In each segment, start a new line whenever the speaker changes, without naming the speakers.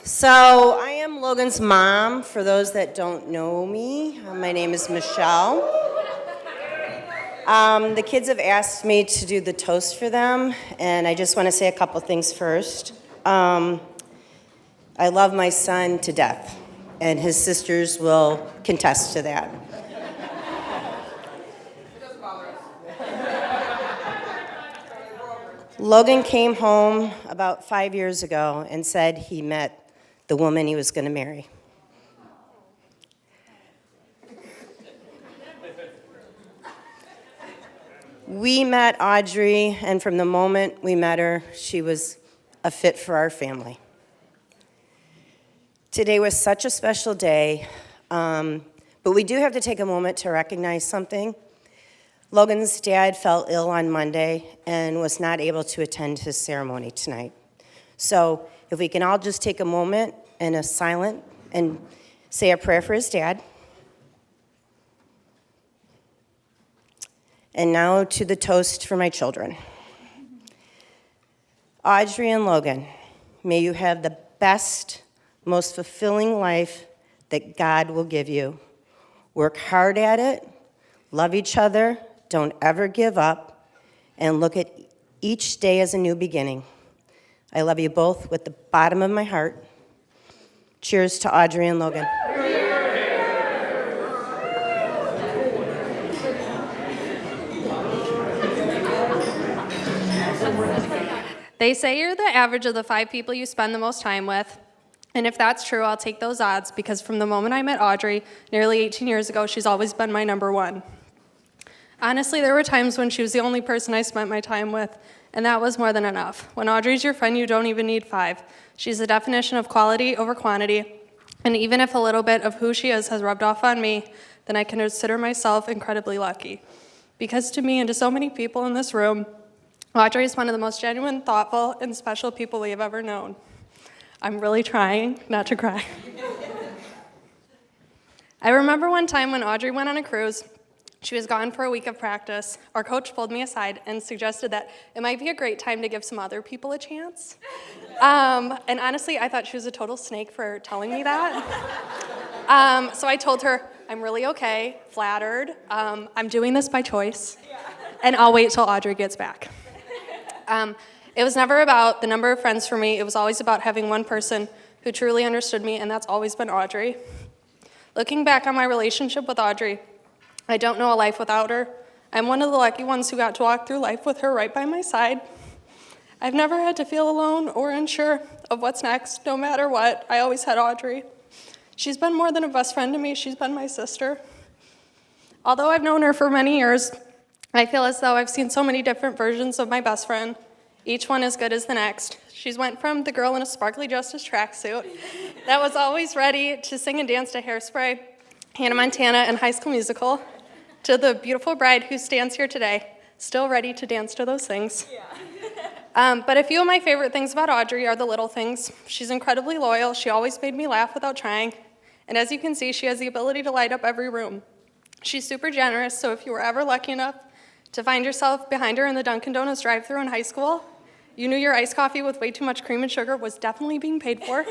So I am Logan's mom. For those that don't know me, my name is Michelle. The kids have asked me to do the toast for them, and I just want to say a couple things first. I love my son to death, and his sisters will contest to that. Logan came home about 5 years ago and said he met the woman he was going to marry. We met Audrey, and from the moment we met her, she was a fit for our family. Today was such a special day, but we do have to take a moment to recognize something. Logan's dad fell ill on Monday and was not able to attend his ceremony tonight. So if we can all just take a moment and a silent and say a prayer for his dad. And now to the toast for my children. Audrey and Logan, may you have the best, most fulfilling life that God will give you. Work hard at it, love each other, don't ever give up, and look at each day as a new beginning. I love you both with the bottom of my heart. Cheers to Audrey and Logan.
They say you're the average of the 5 people you spend the most time with. And if that's true, I'll take those odds because from the moment I met Audrey, nearly 18 years ago, she's always been my number one. Honestly, there were times when she was the only person I spent my time with, and that was more than enough. When Audrey's your friend, you don't even need 5. She's the definition of quality over quantity, and even if a little bit of who she is has rubbed off on me, then I can consider myself incredibly lucky. Because to me and to so many people in this room, Audrey is one of the most genuine, thoughtful, and special people we have ever known. I'm really trying not to cry. I remember one time when Audrey went on a cruise. She was gone for a week of practice. Our coach pulled me aside and suggested that it might be a great time to give some other people a chance. And honestly, I thought she was a total snake for telling me that. So I told her, I'm really okay, flattered. I'm doing this by choice, and I'll wait till Audrey gets back. It was never about the number of friends for me. It was always about having one person who truly understood me, and that's always been Audrey. Looking back on my relationship with Audrey, I don't know a life without her. I'm one of the lucky ones who got to walk through life with her right by my side. I've never had to feel alone or unsure of what's next. No matter what, I always had Audrey. She's been more than a best friend to me. She's been my sister. Although I've known her for many years, I feel as though I've seen so many different versions of my best friend, each one as good as the next. She's went from the girl in a sparkly Justice tracksuit that was always ready to sing and dance to Hairspray, Hannah Montana, and High School Musical, to the beautiful bride who stands here today, still ready to dance to those things. But a few of my favorite things about Audrey are the little things. She's incredibly loyal. She always made me laugh without trying. And as you can see, she has the ability to light up every room. She's super generous, so if you were ever lucky enough to find yourself behind her in the Dunkin' Donuts drive-thru in high school, you knew your iced coffee with way too much cream and sugar was definitely being paid for.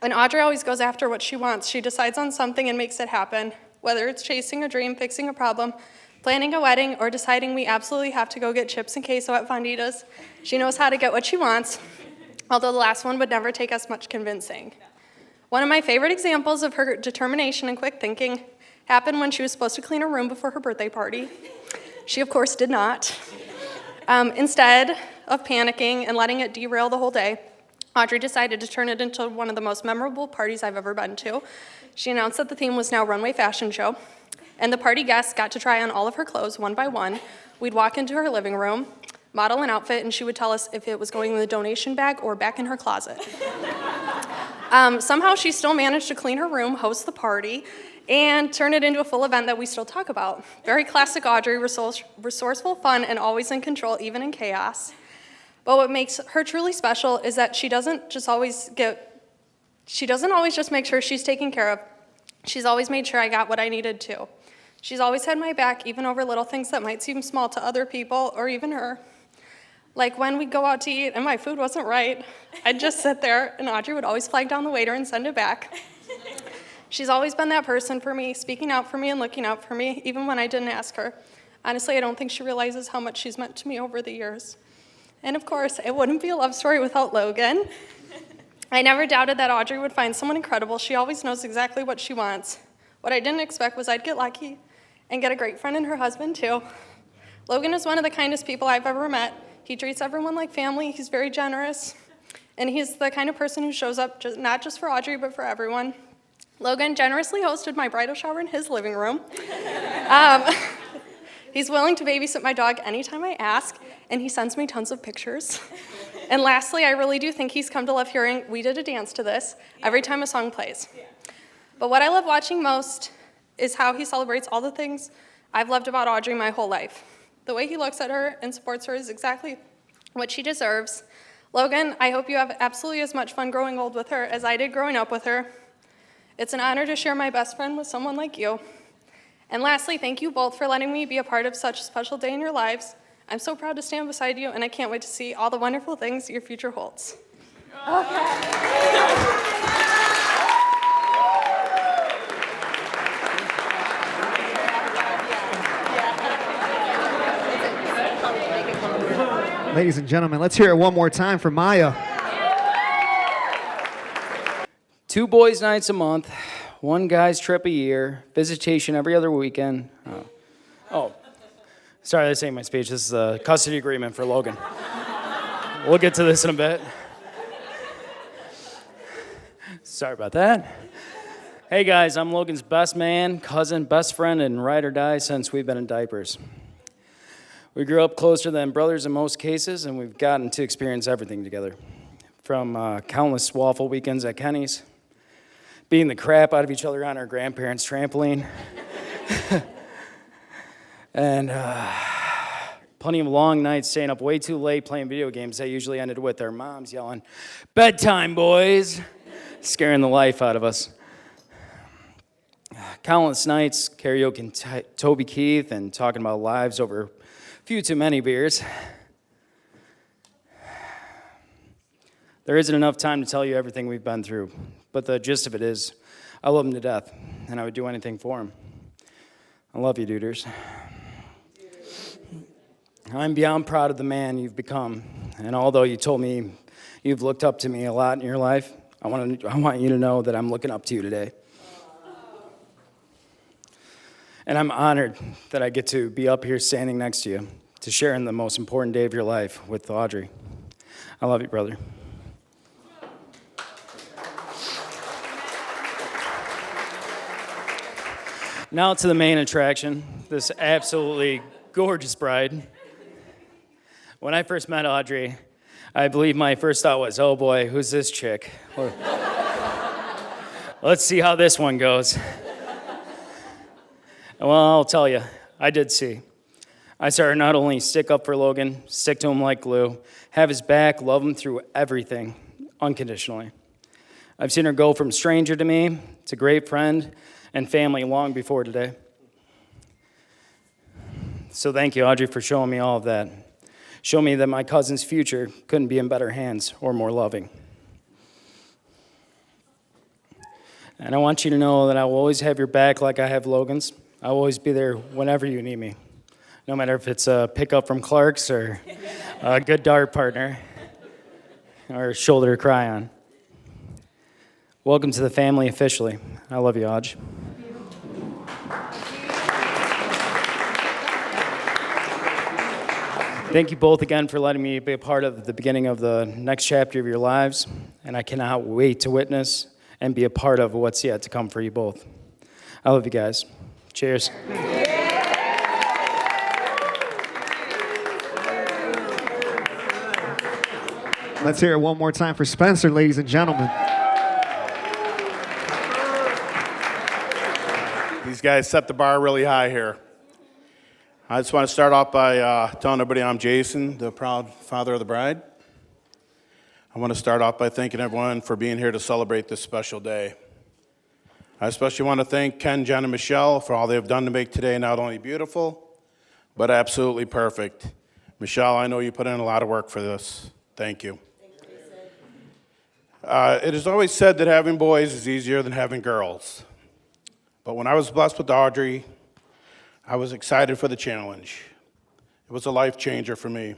And Audrey always goes after what she wants. She decides on something and makes it happen, whether it's chasing a dream, fixing a problem, planning a wedding, or deciding we absolutely have to go get chips and queso at Fonditas. She knows how to get what she wants, although the last one would never take us much convincing. One of my favorite examples of her determination and quick thinking happened when she was supposed to clean her room before her birthday party. She, of course, did not. Instead of panicking and letting it derail the whole day, Audrey decided to turn it into one of the most memorable parties I've ever been to. She announced that the theme was now Runway Fashion Show, and the party guests got to try on all of her clothes one by one. We'd walk into her living room, model an outfit, and she would tell us if it was going in the donation bag or back in her closet. Somehow she still managed to clean her room, host the party, and turn it into a full event that we still talk about. Very classic Audrey, resourceful, fun, and always in control, even in chaos. But what makes her truly special is that she doesn't always just make sure she's taken care of. She's always made sure I got what I needed to. She's always had my back, even over little things that might seem small to other people or even her. Like when we'd go out to eat and my food wasn't right, I'd just sit there and Audrey would always flag down the waiter and send it back. She's always been that person for me, speaking out for me and looking out for me, even when I didn't ask her. Honestly, I don't think she realizes how much she's meant to me over the years. And of course, it wouldn't be a love story without Logan. I never doubted that Audrey would find someone incredible. She always knows exactly what she wants. What I didn't expect was I'd get lucky and get a great friend in her husband, too. Logan is one of the kindest people I've ever met. He treats everyone like family. He's very generous. And he's the kind of person who shows up not just for Audrey, but for everyone. Logan generously hosted my bridal shower in his living room. He's willing to babysit my dog anytime I ask, and he sends me tons of pictures. And lastly, I really do think he's come to love hearing "We Did a Dance to This" every time a song plays. But what I love watching most is how he celebrates all the things I've loved about Audrey my whole life. The way he looks at her and supports her is exactly what she deserves. Logan, I hope you have absolutely as much fun growing old with her as I did growing up with her. It's an honor to share my best friend with someone like you. And lastly, thank you both for letting me be a part of such a special day in your lives. I'm so proud to stand beside you, and I can't wait to see all the wonderful things your future holds.
Ladies and gentlemen, let's hear it one more time for Maya.
2 boys' nights a month, 1 guy's trip a year, visitation every other weekend. Sorry, this ain't my speech. This is a custody agreement for Logan. We'll get to this in a bit. Sorry about that. Hey guys, I'm Logan's best man, cousin, best friend, and ride or die since we've been in diapers. We grew up closer than brothers in most cases, and we've gotten to experience everything together. From countless waffle weekends at Kenny's, beating the crap out of each other on our grandparents' trampoline, and plenty of long nights staying up way too late playing video games that usually ended with our moms yelling, "Bedtime, boys," scaring the life out of us. Countless nights karaoke Toby Keith and talking about lives over a few too many beers. There isn't enough time to tell you everything we've been through, but the gist of it is, I love him to death, and I would do anything for him. I love you, duders. I'm beyond proud of the man you've become, and although you told me you've looked up to me a lot in your life, I want you to know that I'm looking up to you today. And I'm honored that I get to be up here standing next to you, to share in the most important day of your life with Audrey. I love you, brother. Now to the main attraction, this absolutely gorgeous bride. When I first met Audrey, I believe my first thought was, oh boy, who's this chick? Let's see how this one goes. Well, I'll tell you, I did see. I saw her not only stick up for Logan, stick to him like glue, have his back, love him through everything, unconditionally. I've seen her go from stranger to me to great friend and family long before today. So thank you, Audrey, for showing me all of that. Show me that my cousin's future couldn't be in better hands or more loving. And I want you to know that I will always have your back like I have Logan's. I will always be there whenever you need me, no matter if it's a pickup from Clark's or a good dart partner or a shoulder to cry on. Welcome to the family officially. I love you, Audrey. Thank you both again for letting me be a part of the beginning of the next chapter of your lives, and I cannot wait to witness and be a part of what's yet to come for you both. I love you guys. Cheers.
Let's hear it one more time for Spencer, ladies and gentlemen.
These guys set the bar really high here. I just want to start off by telling everybody I'm Jason, the proud father of the bride. I want to start off by thanking everyone for being here to celebrate this special day. I especially want to thank Ken, Jen, and Michelle for all they've done to make today not only beautiful, but absolutely perfect. Michelle, I know you put in a lot of work for this. Thank you. It is always said that having boys is easier than having girls. But when I was blessed with Audrey, I was excited for the challenge. It was a life changer for me.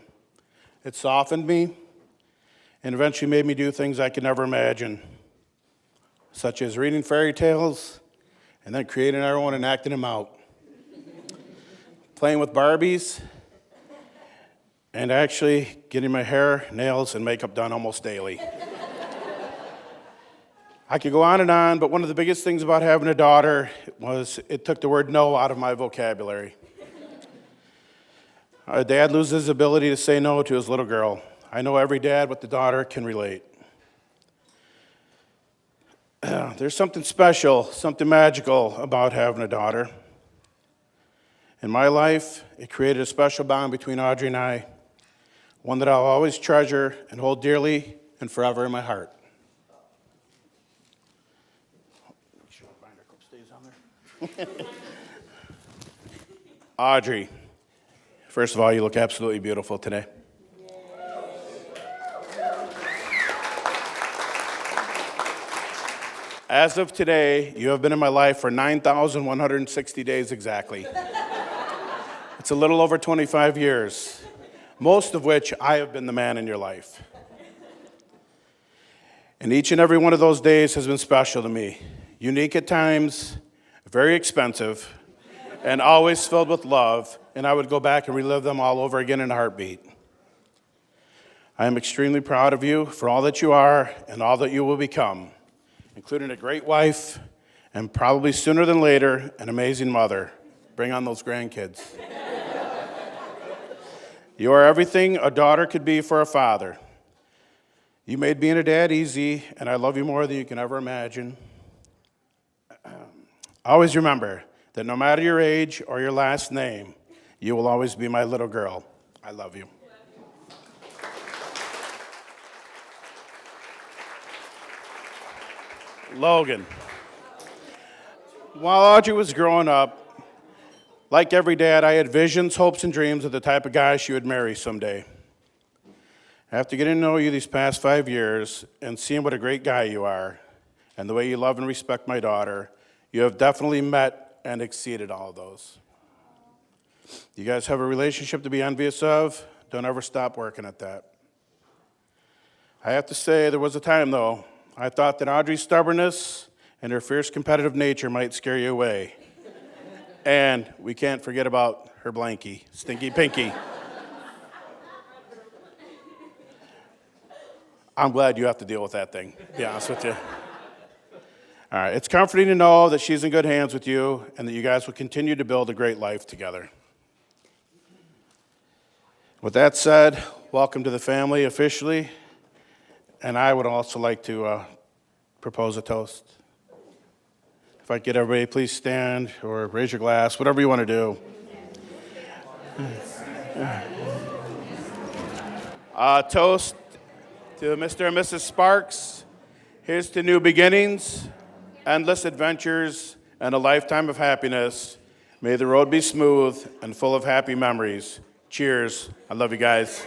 It softened me and eventually made me do things I could never imagine, such as reading fairy tales and then creating our own and acting them out. Playing with Barbies, and actually getting my hair, nails, and makeup done almost daily. I could go on, but one of the biggest things about having a daughter was it took the word no out of my vocabulary. A dad loses his ability to say no to his little girl. I know every dad with a daughter can relate. There's something special, something magical about having a daughter. In my life, it created a special bond between Audrey and I, one that I'll always treasure and hold dearly and forever in my heart. Audrey, first of all, you look absolutely beautiful today. As of today, you have been in my life for 9,160 days exactly. It's a little over 25 years, most of which I have been the man in your life. And each and every one of those days has been special to me. Unique at times, very expensive, and always filled with love, and I would go back and relive them all over again in a heartbeat. I am extremely proud of you for all that you are and all that you will become, including a great wife, and probably sooner than later, an amazing mother. Bring on those grandkids. You are everything a daughter could be for a father. You made being a dad easy, and I love you more than you can ever imagine. Always remember that no matter your age or your last name, you will always be my little girl. I love you. Logan. While Audrey was growing up, like every dad, I had visions, hopes, and dreams of the type of guy she would marry someday. After getting to know you these past 5 years and seeing what a great guy you are and the way you love and respect my daughter, you have definitely met and exceeded all of those. You guys have a relationship to be envious of. Don't ever stop working at that. I have to say, there was a time, though, I thought that Audrey's stubbornness and her fierce competitive nature might scare you away. And we can't forget about her blankie, Stinky Pinky. I'm glad you have to deal with that thing, to be honest with you. All right, it's comforting to know that she's in good hands with you and that you guys will continue to build a great life together. With that said, welcome to the family officially, and I would also like to propose a toast. If I could get everybody, please stand or raise your glass, whatever you want to do. Toast to Mr. and Mrs. Sparks. Here's to new beginnings, endless adventures, and a lifetime of happiness. May the road be smooth and full of happy memories. Cheers. I love you guys.